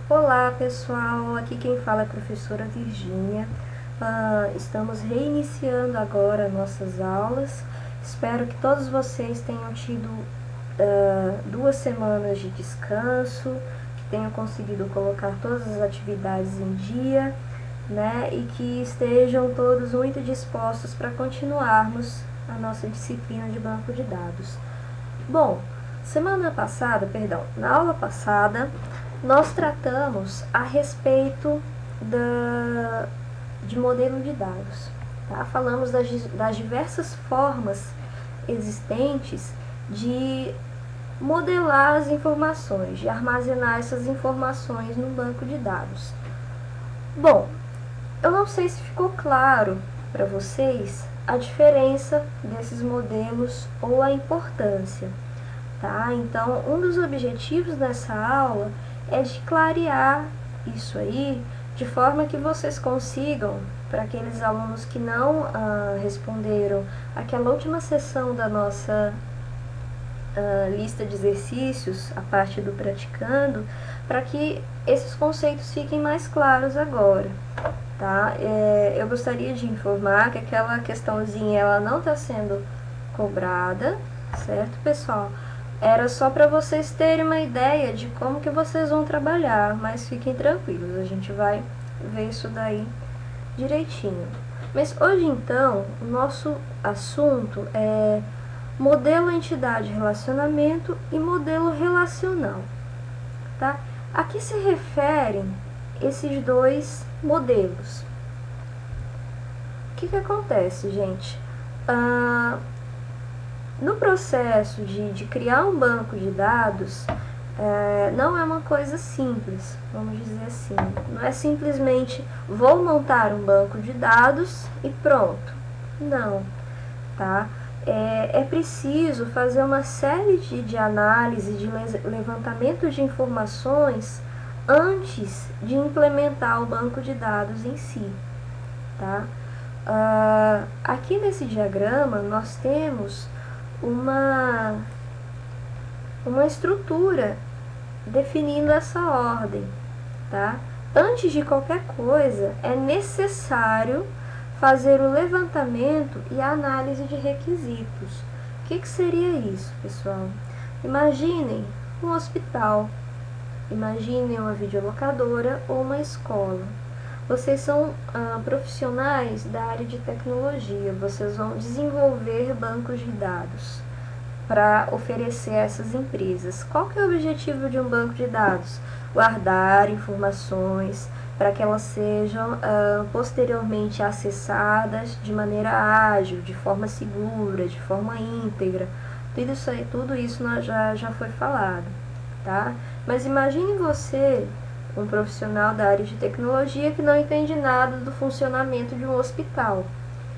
Olá pessoal, aqui quem fala é a professora Virgínia. Estamos reiniciando agora nossas aulas. Espero que todos vocês tenham tido 2 semanas de descanso, que tenham conseguido colocar todas as atividades em dia, né? E que estejam todos muito dispostos para continuarmos a nossa disciplina de banco de dados. Bom, na aula passada, nós tratamos a respeito de modelo de dados. Tá? Falamos das diversas formas existentes de modelar as informações, de armazenar essas informações no banco de dados. Bom, eu não sei se ficou claro para vocês a diferença desses modelos ou a importância. Tá? Então, um dos objetivos dessa aula é de clarear isso aí, de forma que vocês consigam, para aqueles alunos que não responderam aquela última sessão da nossa lista de exercícios, a parte do praticando, para que esses conceitos fiquem mais claros agora. Tá? Eu gostaria de informar que aquela questãozinha ela não está sendo cobrada, certo, pessoal? Era só para vocês terem uma ideia de como que vocês vão trabalhar, mas fiquem tranquilos, a gente vai ver isso daí direitinho. Mas hoje então, o nosso assunto é modelo entidade relacionamento e modelo relacional. Tá? A que se referem esses dois modelos? O que acontece, gente? No processo de criar um banco de dados, não é uma coisa simples, vamos dizer assim. Não é simplesmente vou montar um banco de dados e pronto. Não, tá? É preciso fazer uma série de análise, de levantamento de informações antes de implementar o banco de dados em si, tá? Aqui nesse diagrama nós temos uma estrutura definindo essa ordem, tá? Antes de qualquer coisa, é necessário fazer o levantamento e a análise de requisitos. O que seria isso, pessoal? Imaginem um hospital, imaginem uma videolocadora ou uma escola. Vocês são profissionais da área de tecnologia, vocês vão desenvolver bancos de dados para oferecer a essas empresas. Qual que é o objetivo de um banco de dados? Guardar informações para que elas sejam posteriormente acessadas de maneira ágil, de forma segura, de forma íntegra. Tudo isso já foi falado, tá? Mas imagine você, um profissional da área de tecnologia que não entende nada do funcionamento de um hospital,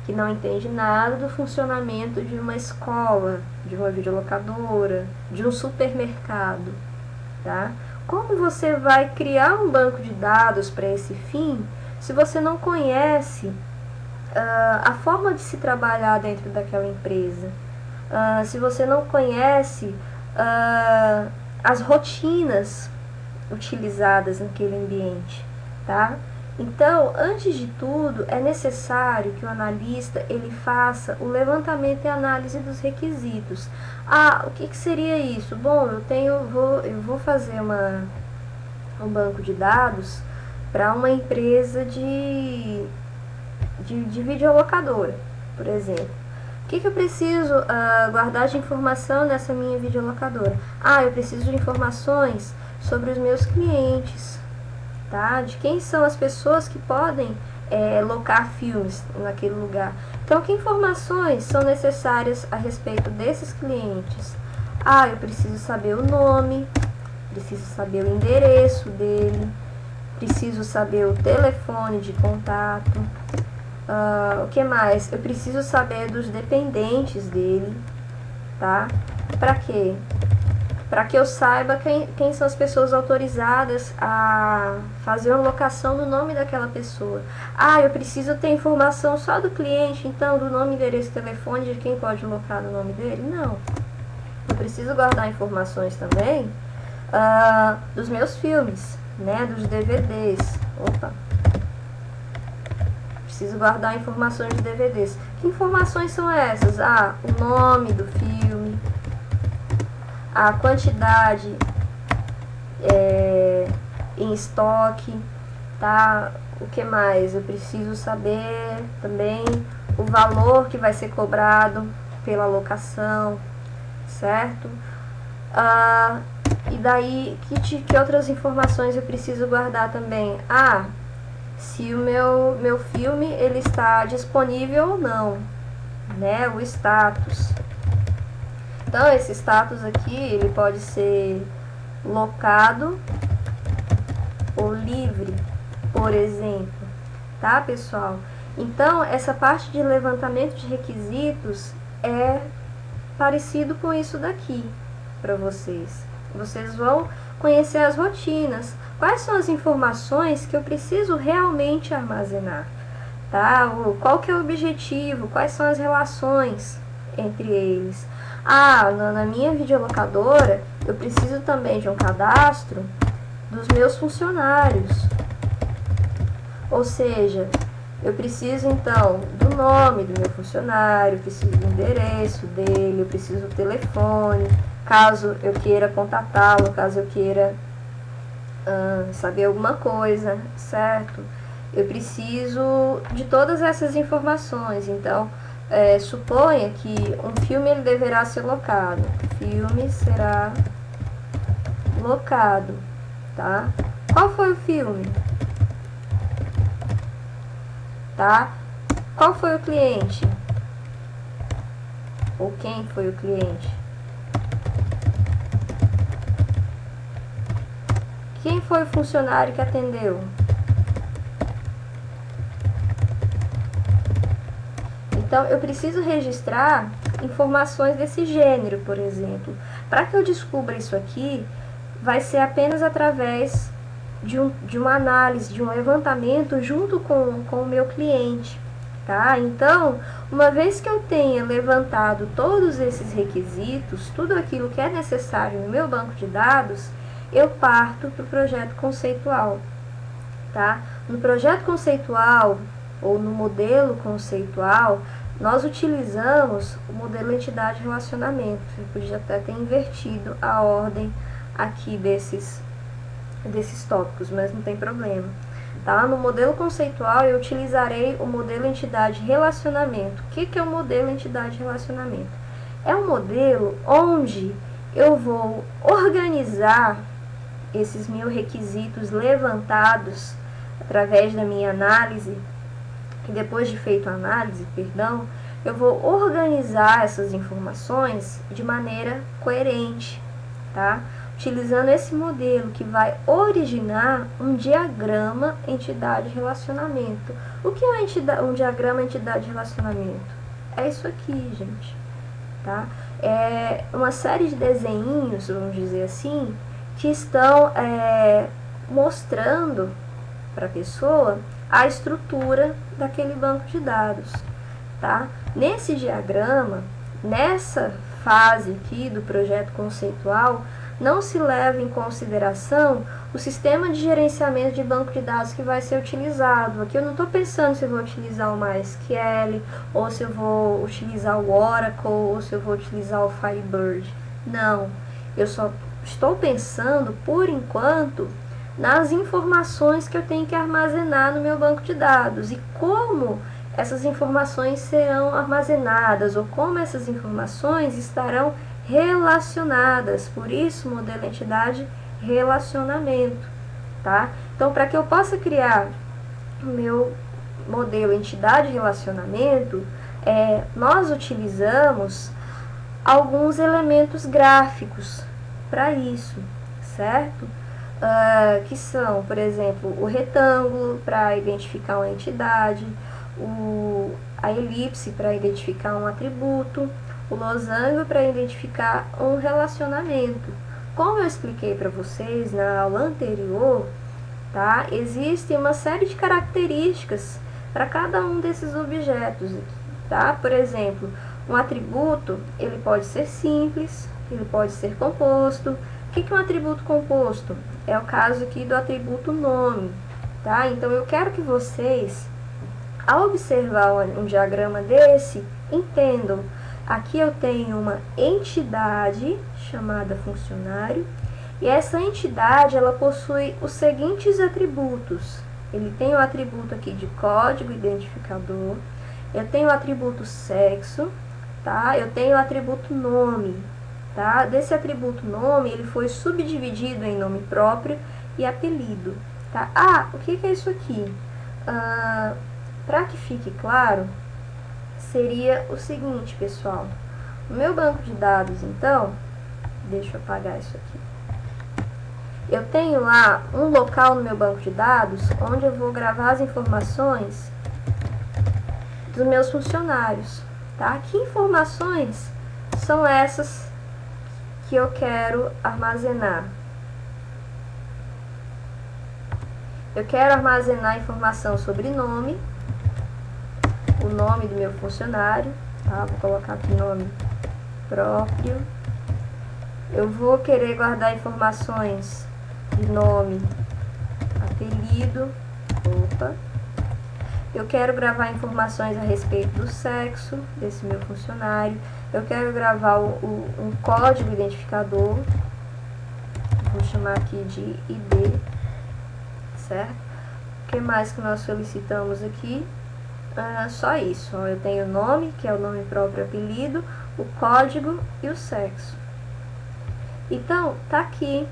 que não entende nada do funcionamento de uma escola, de uma videolocadora, de um supermercado, tá? Como você vai criar um banco de dados para esse fim se você não conhece a forma de se trabalhar dentro daquela empresa? Se você não conhece as rotinas utilizadas naquele ambiente, tá? Então, antes de tudo, é necessário que o analista ele faça o levantamento e análise dos requisitos. O que seria isso? Bom, eu vou fazer um banco de dados para uma empresa de videolocadora, por exemplo. O que eu preciso guardar de informação nessa minha videolocadora? Eu preciso de informações sobre os meus clientes, tá? De quem são as pessoas que podem locar filmes naquele lugar. Então, que informações são necessárias a respeito desses clientes? Eu preciso saber o nome, preciso saber o endereço dele, preciso saber o telefone de contato. O que mais? Eu preciso saber dos dependentes dele, tá? Para quê? Para que eu saiba quem são as pessoas autorizadas a fazer uma locação do nome daquela pessoa. Eu preciso ter informação só do cliente, então, do nome, endereço e telefone de quem pode locar no nome dele? Não. Eu preciso guardar informações também dos meus filmes. né, dos DVDs. Opa! Preciso guardar informações de DVDs. Que informações são essas? Ah, o nome do filme, a quantidade em estoque, tá? O que mais? Eu preciso saber também o valor que vai ser cobrado pela locação, certo? E daí, que outras informações eu preciso guardar também? Ah, se o meu filme ele está disponível ou não, né? O status. Então, esse status aqui, ele pode ser locado ou livre, por exemplo, tá, pessoal? Então, essa parte de levantamento de requisitos é parecido com isso daqui para vocês. Vocês vão conhecer as rotinas. Quais são as informações que eu preciso realmente armazenar, tá? Qual que é o objetivo? Quais são as relações entre eles? Ah, na minha videolocadora, eu preciso também de um cadastro dos meus funcionários. Ou seja, eu preciso então do nome do meu funcionário, eu preciso do endereço dele, eu preciso do telefone, caso eu queira contatá-lo, caso eu queira saber alguma coisa, certo? Eu preciso de todas essas informações. Então, suponha que um filme ele deverá ser locado. O filme será locado, tá? Qual foi o filme? Tá? Qual foi o cliente? Ou quem foi o cliente? Quem foi o funcionário que atendeu? Então, eu preciso registrar informações desse gênero, por exemplo. Para que eu descubra isso aqui, vai ser apenas através de uma análise, de um levantamento junto com o meu cliente, tá? Então, uma vez que eu tenha levantado todos esses requisitos, tudo aquilo que é necessário no meu banco de dados, eu parto para o projeto conceitual, tá? No projeto conceitual, ou no modelo conceitual, nós utilizamos o modelo entidade-relacionamento. Eu podia até ter invertido a ordem aqui desses tópicos, mas não tem problema. Tá? No modelo conceitual, eu utilizarei o modelo entidade-relacionamento. O que é o modelo entidade-relacionamento? É um modelo onde eu vou organizar esses meus requisitos levantados através da minha análise, e depois de feito a análise, eu vou organizar essas informações de maneira coerente, tá? Utilizando esse modelo que vai originar um diagrama entidade-relacionamento. O que é um diagrama entidade-relacionamento? É isso aqui, gente, tá? É uma série de desenhinhos, vamos dizer assim, que estão mostrando para a pessoa a estrutura daquele banco de dados, tá? Nesse diagrama, nessa fase aqui do projeto conceitual, não se leva em consideração o sistema de gerenciamento de banco de dados que vai ser utilizado. Aqui eu não estou pensando se eu vou utilizar o MySQL, ou se eu vou utilizar o Oracle, ou se eu vou utilizar o Firebird. Não, eu só estou pensando, por enquanto, nas informações que eu tenho que armazenar no meu banco de dados e como essas informações serão armazenadas ou como essas informações estarão relacionadas. Por isso, modelo entidade relacionamento, tá? Então, para que eu possa criar o meu modelo entidade relacionamento, nós utilizamos alguns elementos gráficos para isso, certo? Que são, por exemplo, o retângulo para identificar uma entidade, a elipse para identificar um atributo, o losango para identificar um relacionamento. Como eu expliquei para vocês na aula anterior, tá? Existe uma série de características para cada um desses objetos, tá? Por exemplo, um atributo, ele pode ser simples, ele pode ser composto, O que é um atributo composto? É o caso aqui do atributo nome, tá? Então, eu quero que vocês, ao observar um diagrama desse, entendam. Aqui eu tenho uma entidade chamada funcionário, e essa entidade, ela possui os seguintes atributos. Ele tem o atributo aqui de código identificador, eu tenho o atributo sexo, tá? Eu tenho o atributo nome, tá? Desse atributo nome, ele foi subdividido em nome próprio e apelido, tá? Ah, o que é isso aqui? Para que fique claro, seria o seguinte, pessoal. No meu banco de dados, então, deixa eu apagar isso aqui. Eu tenho lá um local no meu banco de dados onde eu vou gravar as informações dos meus funcionários, tá? Que informações são essas que eu quero armazenar? Eu quero armazenar informação sobre nome, o nome do meu funcionário, tá? Vou colocar aqui nome próprio. Eu vou querer guardar informações de nome, apelido, eu quero gravar informações a respeito do sexo desse meu funcionário, eu quero gravar um código identificador, vou chamar aqui de ID, certo? O que mais que nós solicitamos aqui? Só isso, ó, eu tenho o nome, que é o nome próprio, apelido, o código e o sexo. Então, tá aqui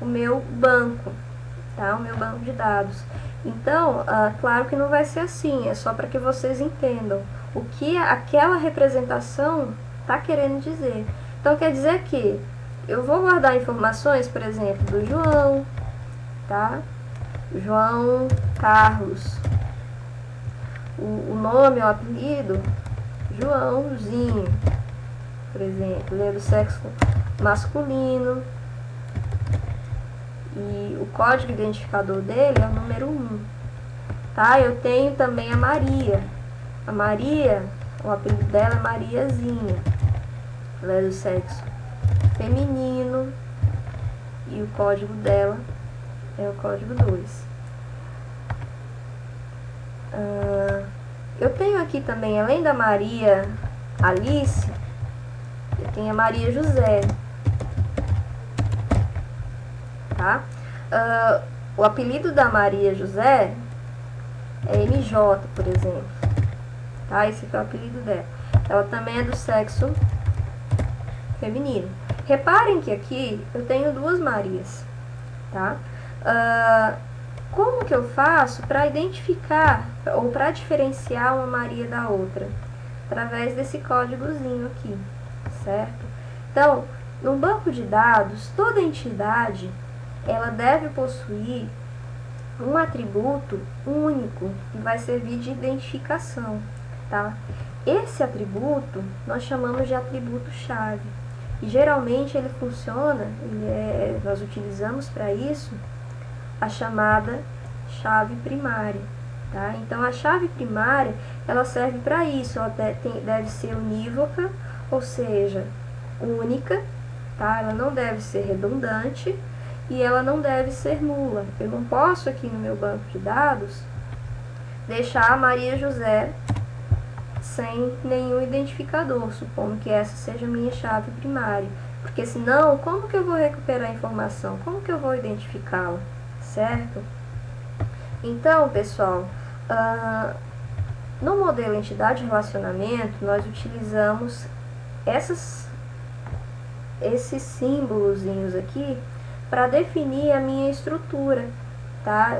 o meu banco, tá? O meu banco de dados. Então, claro que não vai ser assim, é só para que vocês entendam o que aquela representação tá querendo dizer. Então, quer dizer que eu vou guardar informações, por exemplo, do João, tá? João Carlos. O nome, o apelido, Joãozinho, por exemplo, ele é do sexo masculino. E o código identificador dele é o número 1. Tá? Eu tenho também a Maria. A Maria, o apelido dela é Mariazinha. Ela é do sexo feminino. E o código dela é o código 2. Eu tenho aqui também, além da Maria Alice, eu tenho a Maria José. Tá? O apelido da Maria José é MJ, por exemplo. Tá? Esse aqui é o apelido dela. Ela também é do sexo feminino. Reparem que aqui eu tenho duas Marias. Tá? Como que eu faço para identificar ou para diferenciar uma Maria da outra? Através desse códigozinho aqui, certo? Então, no banco de dados, toda entidade ela deve possuir um atributo único que vai servir de identificação, tá? Esse atributo nós chamamos de atributo-chave. E geralmente ele funciona, nós utilizamos para isso a chamada chave primária, tá? Então a chave primária ela serve para isso, ela deve ser unívoca, ou seja, única, tá? Ela não deve ser redundante e ela não deve ser nula. Eu não posso aqui no meu banco de dados deixar a Maria José sem nenhum identificador, supondo que essa seja a minha chave primária, porque senão como que eu vou recuperar a informação? Como que eu vou identificá-la? Certo? Então, pessoal, no modelo entidade e relacionamento, nós utilizamos esses símbolozinhos aqui para definir a minha estrutura, tá?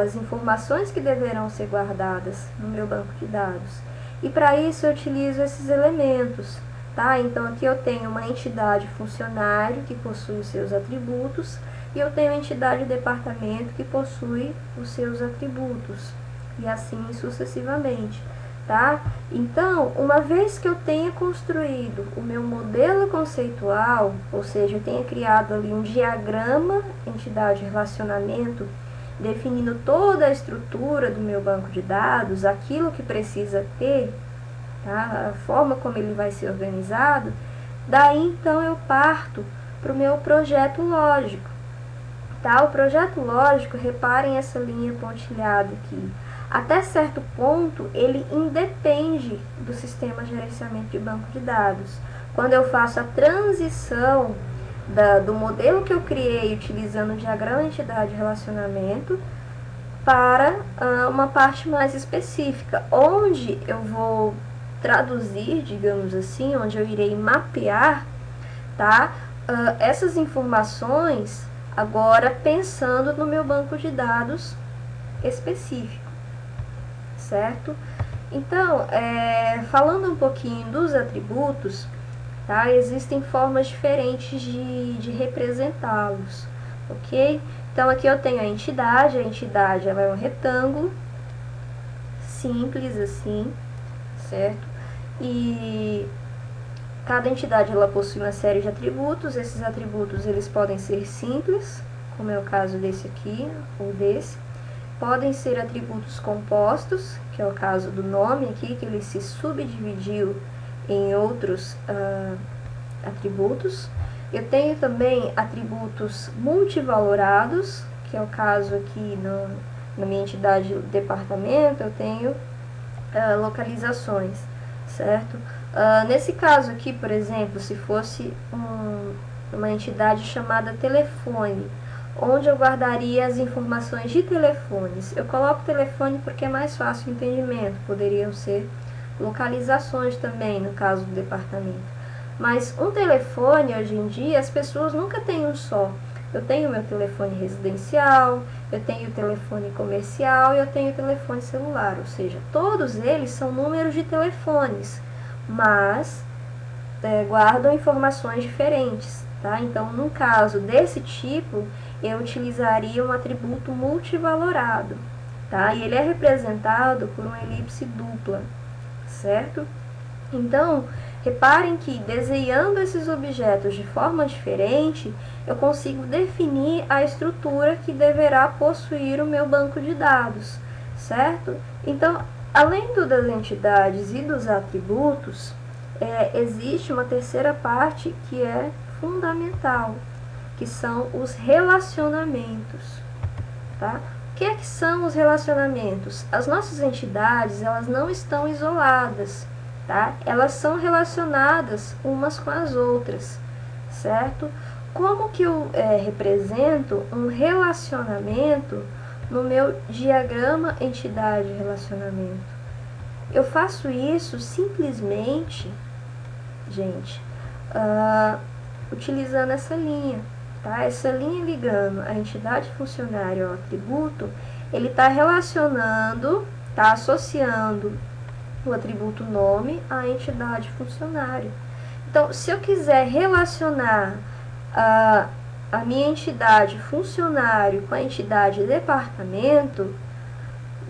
As informações que deverão ser guardadas no meu banco de dados. E para isso eu utilizo esses elementos, tá? Então aqui eu tenho uma entidade funcionário que possui os seus atributos, e eu tenho a entidade departamento que possui os seus atributos, e assim sucessivamente, tá? Então, uma vez que eu tenha construído o meu modelo conceitual, ou seja, eu tenha criado ali um diagrama entidade relacionamento, definindo toda a estrutura do meu banco de dados, aquilo que precisa ter, tá? A forma como ele vai ser organizado, daí então eu parto para o meu projeto lógico. Tá? O projeto lógico, reparem essa linha pontilhada aqui. Até certo ponto, ele independe do sistema de gerenciamento de banco de dados. Quando eu faço a transição do modelo que eu criei utilizando o diagrama entidade-relacionamento para uma parte mais específica, onde eu vou traduzir, digamos assim, onde eu irei mapear, tá? Essas informações agora pensando no meu banco de dados específico, certo? Então, falando um pouquinho dos atributos, tá? Existem formas diferentes de representá-los, ok? Então, aqui eu tenho a entidade ela é um retângulo, simples assim, certo? E cada entidade ela possui uma série de atributos. Esses atributos eles podem ser simples, como é o caso desse aqui ou desse. Podem ser atributos compostos, que é o caso do nome aqui, que ele se subdividiu em outros atributos. Eu tenho também atributos multivalorados, que é o caso aqui na minha entidade departamento, eu tenho localizações, certo? Nesse caso aqui, por exemplo, se fosse uma entidade chamada telefone, onde eu guardaria as informações de telefones. Eu coloco telefone porque é mais fácil o entendimento, poderiam ser localizações também, no caso do departamento. Mas um telefone, hoje em dia, as pessoas nunca têm um só. Eu tenho meu telefone residencial, eu tenho o telefone comercial e eu tenho o telefone celular, ou seja, todos eles são números de telefones, mas guardam informações diferentes, tá? Então, no caso desse tipo, eu utilizaria um atributo multivalorado, tá? E ele é representado por uma elipse dupla, certo? Então, reparem que desenhando esses objetos de forma diferente, eu consigo definir a estrutura que deverá possuir o meu banco de dados, certo? Então, além das entidades e dos atributos, existe uma terceira parte que é fundamental, que são os relacionamentos, tá? O que são os relacionamentos? As nossas entidades, elas não estão isoladas, tá? Elas são relacionadas umas com as outras, certo? Como que eu represento um relacionamento no meu diagrama entidade-relacionamento? Eu faço isso simplesmente, gente, utilizando essa linha, tá? Essa linha ligando a entidade funcionária ao atributo, ele está relacionando, está associando o atributo nome à entidade funcionária. Então, se eu quiser relacionar a minha entidade funcionário com a entidade departamento,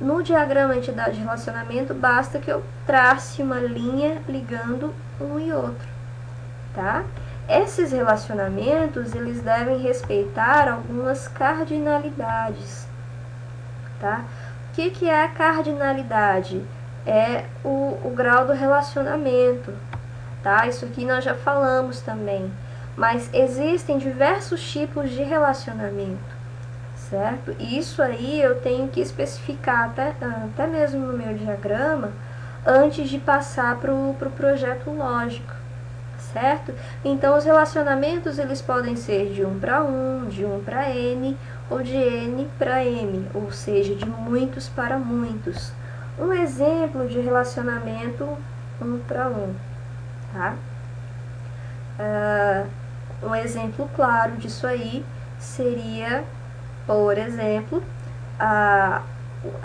no diagrama entidade-relacionamento, basta que eu trace uma linha ligando um e outro, tá? Esses relacionamentos, eles devem respeitar algumas cardinalidades, tá? O que é a cardinalidade? É o grau do relacionamento, tá? Isso aqui nós já falamos também, mas existem diversos tipos de relacionamento, certo? Isso aí eu tenho que especificar até mesmo no meu diagrama antes de passar para o projeto lógico, certo? Então, os relacionamentos eles podem ser de 1 para 1, de 1 para N ou de N para M, ou seja, de muitos para muitos. Um exemplo de relacionamento 1 para 1, tá? Um exemplo claro disso aí seria, por exemplo, a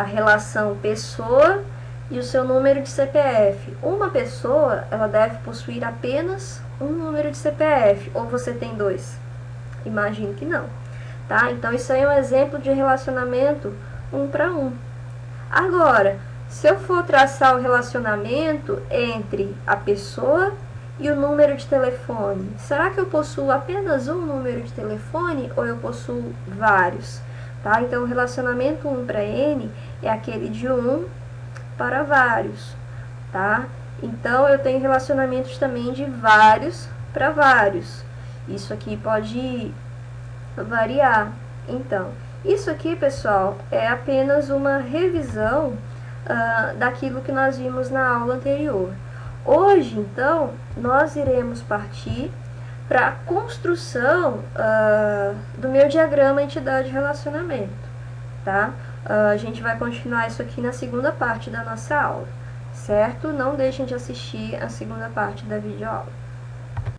relação pessoa e o seu número de CPF. Uma pessoa, ela deve possuir apenas um número de CPF, ou você tem dois? Imagino que não, tá? Então, isso aí é um exemplo de relacionamento 1 para 1. Agora, se eu for traçar o relacionamento entre a pessoa e o número de telefone, será que eu possuo apenas um número de telefone ou eu possuo vários? Tá? Então, o relacionamento 1 para N é aquele de 1 para vários, tá? Então, eu tenho relacionamentos também de vários para vários. Isso aqui pode variar. Então, isso aqui, pessoal, é apenas uma revisão daquilo que nós vimos na aula anterior. Hoje, então, nós iremos partir para a construção do meu diagrama entidade-relacionamento, tá? A gente vai continuar isso aqui na segunda parte da nossa aula, certo? Não deixem de assistir a segunda parte da videoaula.